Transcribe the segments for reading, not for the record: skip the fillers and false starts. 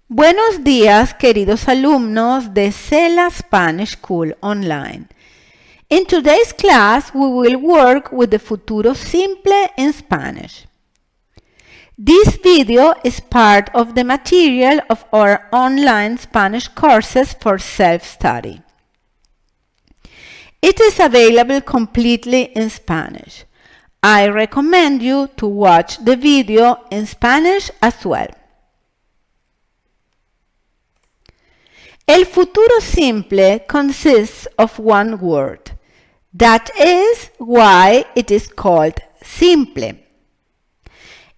Buenos días, queridos alumnos de Cela Spanish School Online. In today's class, we will work with the futuro simple in Spanish. This video is part of the material of our online Spanish courses for self-study. It is available completely in Spanish. I recommend you to watch the video in Spanish as well. El futuro simple consists of one word. That is why it is called simple.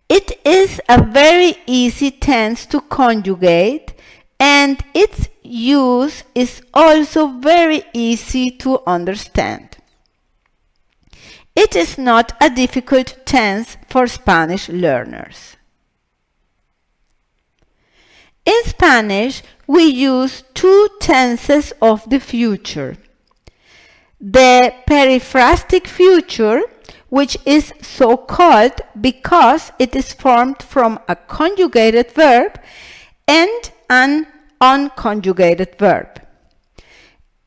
It is a very easy tense to conjugate, and its use is also very easy to understand. It is not a difficult tense for Spanish learners. In Spanish, we use two tenses of the future. The periphrastic future, which is so called because it is formed from a conjugated verb and an unconjugated verb.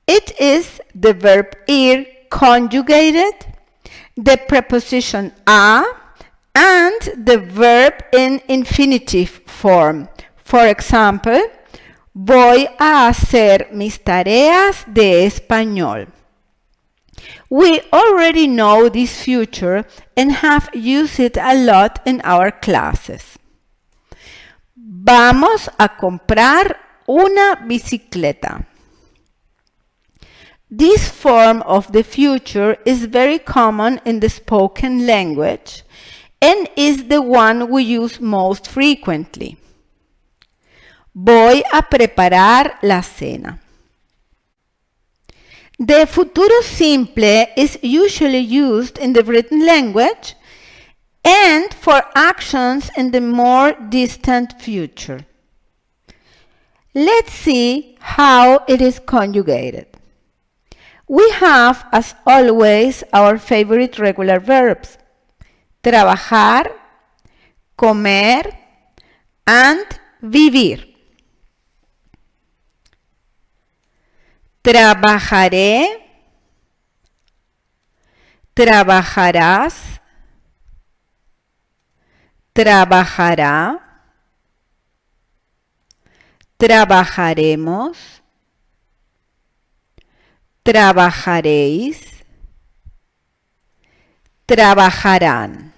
It is the verb ir conjugated, the preposition a, and the verb in infinitive form. For example, voy a hacer mis tareas de español. We already know this future and have used it a lot in our classes. Vamos a comprar una bicicleta. This form of the future is very common in the spoken language and is the one we use most frequently. Voy a preparar la cena. The futuro simple is usually used in the written language and for actions in the more distant future. Let's see how it is conjugated. We have, as always, our favorite regular verbs: trabajar, comer, and vivir. Trabajaré, trabajarás, trabajará, trabajaremos, trabajaréis, trabajarán.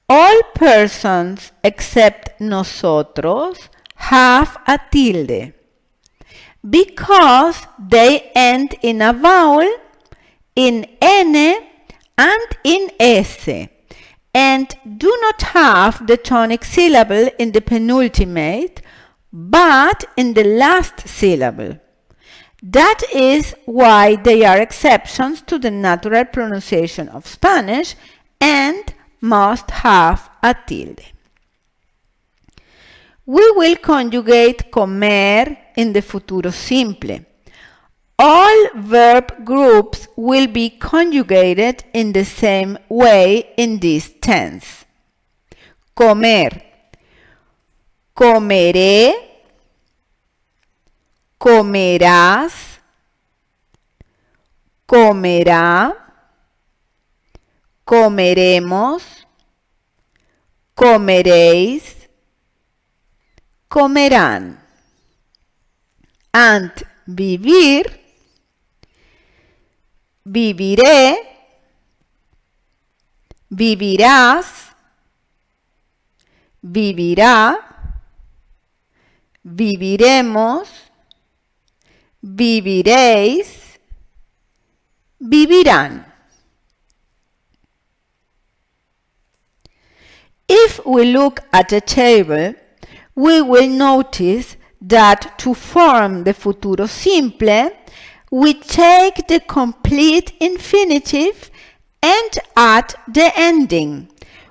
All persons except nosotros have a tilde, because they end in a vowel, in N and in S, and do not have the tonic syllable in the penultimate, but in the last syllable. That is why they are exceptions to the natural pronunciation of Spanish and must have a tilde. We will conjugate comer in the futuro simple. All verb groups will be conjugated in the same way in this tense. Comer, comeré, comerás, comerá, comeremos, comeréis, comerán. And vivir, viviré, vivirás, vivirá, viviremos, viviréis, vivirán. If we look at the table, we will notice that to form the futuro simple, we take the complete infinitive and add the ending,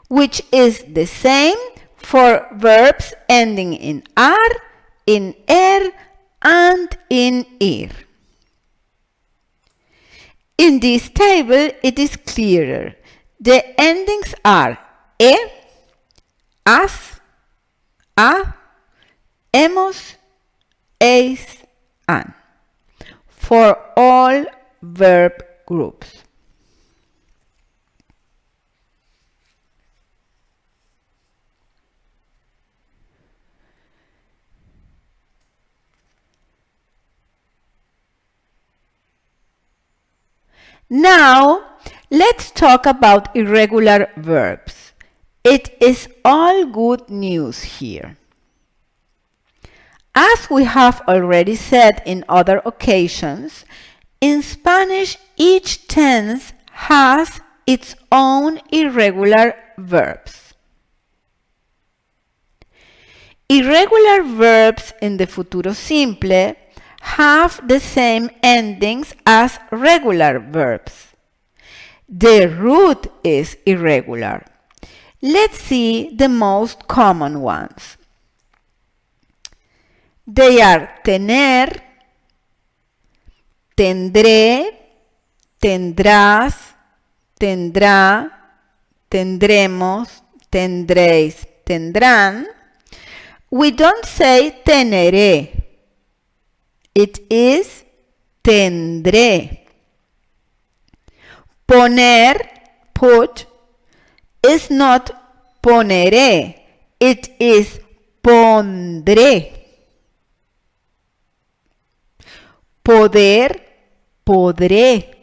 which is the same for verbs ending in ar, in er, and in ir. In this table, it is clearer. The endings are e, as, a, hemos, es, han, for all verb groups. Now, let's talk about irregular verbs. It is all good news here. As we have already said in other occasions, in Spanish each tense has its own irregular verbs. Irregular verbs in the futuro simple have the same endings as regular verbs. The root is irregular. Let's see the most common ones. They are tener, tendré, tendrás, tendrá, tendremos, tendréis, tendrán. We don't say teneré. It is tendré. Poner, put, is not poneré. It is pondré. Poder, podré.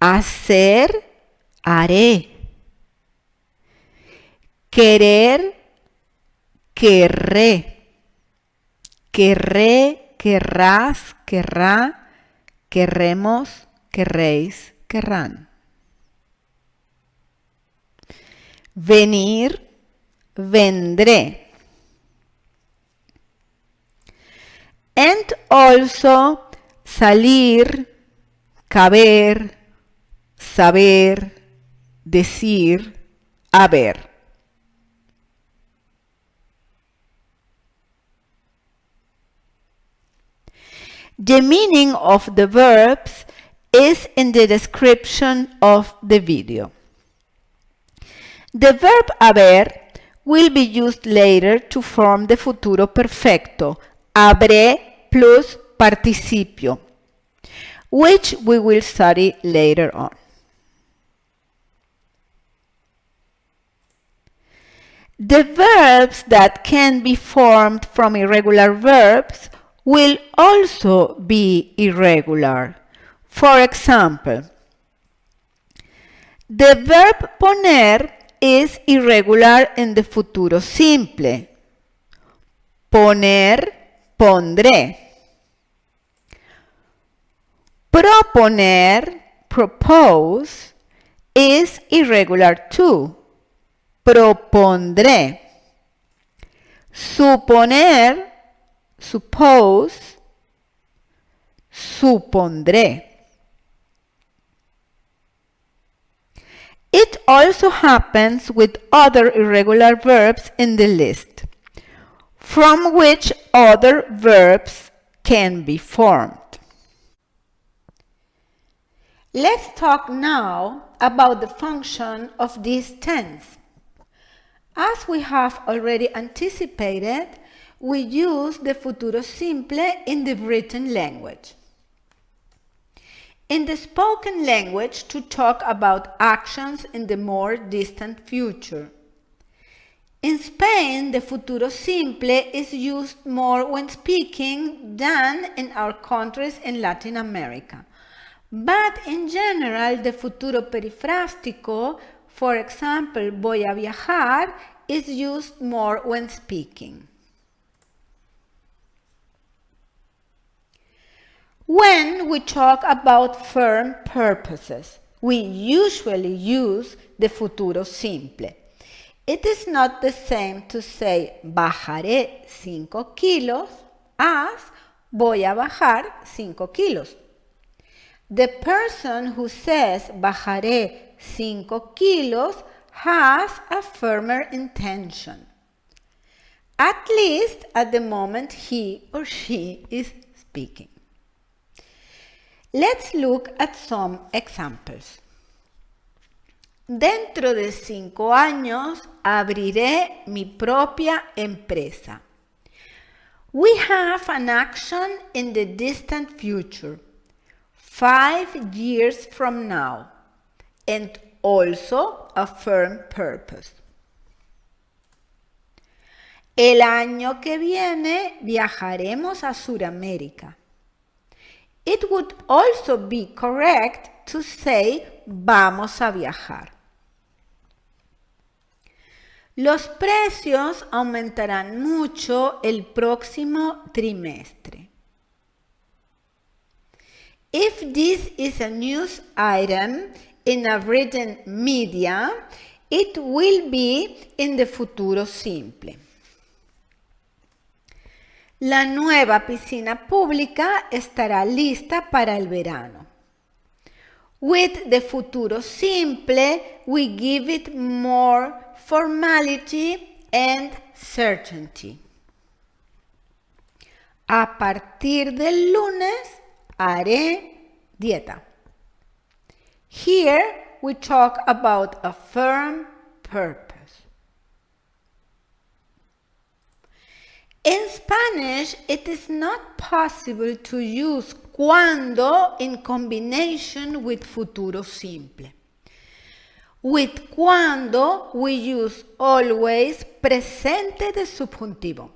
Hacer, haré. Querer, querré. Querré, querrás, querrá. Querremos, querréis, querrán. Venir, vendré. And also salir, caber, saber, decir, haber. The meaning of the verbs is in the description of the video. The verb haber will be used later to form the futuro perfecto, habré plus participio, which we will study later on. The verbs that can be formed from irregular verbs will also be irregular. For example, the verb poner is irregular in the futuro simple. Poner, pondré. Proponer, propose, is irregular too. Propondré. Suponer, suppose, supondré. It also happens with other irregular verbs in the list, from which other verbs can be formed. Let's talk now about the function of this tense. As we have already anticipated, we use the futuro simple in the written language. In the spoken language, to talk about actions in the more distant future. In Spain, the futuro simple is used more when speaking than in our countries in Latin America. But in general, the futuro perifrástico, for example, voy a viajar, is used more when speaking. When we talk about firm purposes, we usually use the futuro simple. It is not the same to say bajaré 5 kilos as voy a bajar 5 kilos. The person who says bajaré 5 kilos has a firmer intention, at least at the moment he or she is speaking. Let's look at some examples. Dentro de 5 años abriré mi propia empresa. We have an action in the distant future, 5 years from now, and also a firm purpose. El año que viene viajaremos a Sudamérica. It would also be correct to say vamos a viajar. Los precios aumentarán mucho el próximo trimestre. If this is a news item in a written media, it will be in the futuro simple. La nueva piscina pública estará lista para el verano. With the futuro simple, we give it more formality and certainty. A partir del lunes haré dieta. Here we talk about a firm purpose. In Spanish, it is not possible to use cuando in combination with futuro simple. With cuando, we use always presente de subjuntivo.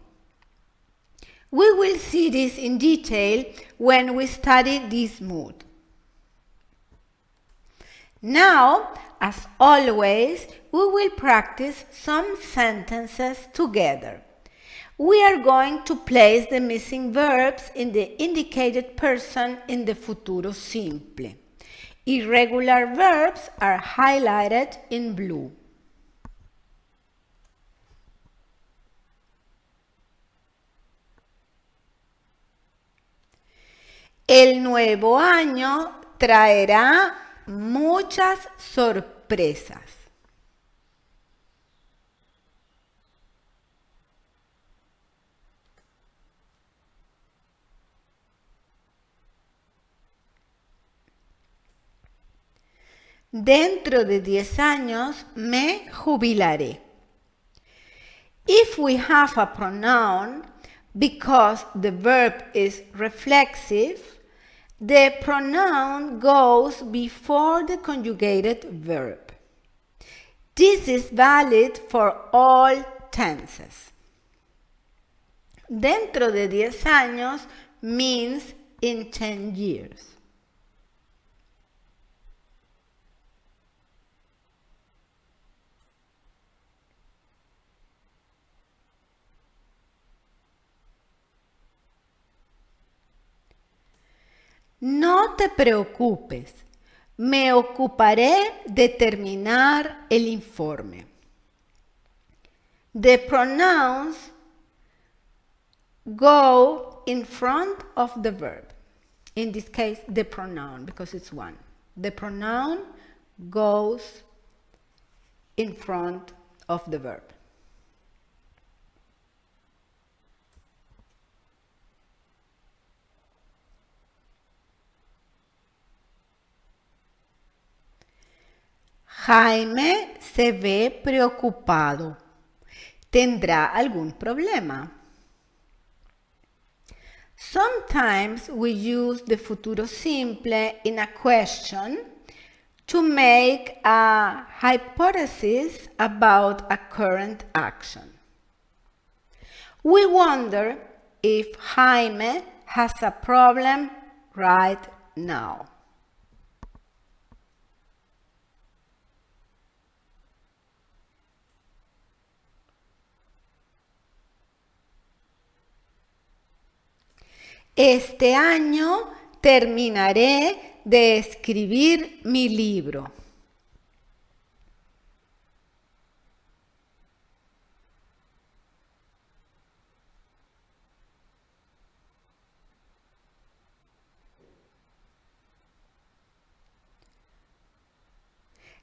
We will see this in detail when we study this mood. Now, as always, we will practice some sentences together. We are going to place the missing verbs in the indicated person in the futuro simple. Irregular verbs are highlighted in blue. El nuevo año traerá muchas sorpresas. Dentro de 10 años me jubilaré. If we have a pronoun, because the verb is reflexive, the pronoun goes before the conjugated verb. This is valid for all tenses. Dentro de 10 años means in 10 years. No te preocupes, me ocuparé de terminar el informe. The pronouns go in front of the verb. In this case, the pronoun, because it's one. The pronoun goes in front of the verb. Jaime se ve preocupado. ¿Tendrá algún problema? Sometimes we use the futuro simple in a question to make a hypothesis about a current action. We wonder if Jaime has a problem right now. Este año terminaré de escribir mi libro.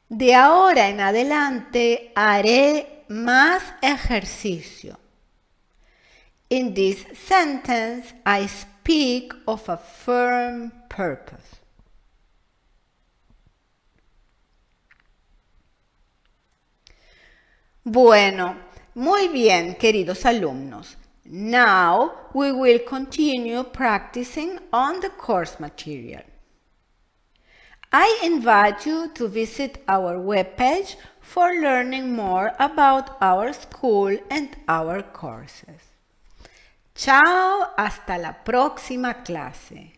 De ahora en adelante haré más ejercicio. In this sentence, I speak of a firm purpose. Bueno, muy bien, queridos alumnos. Now we will continue practicing on the course material. I invite you to visit our webpage for learning more about our school and our courses. Chao, hasta la próxima clase.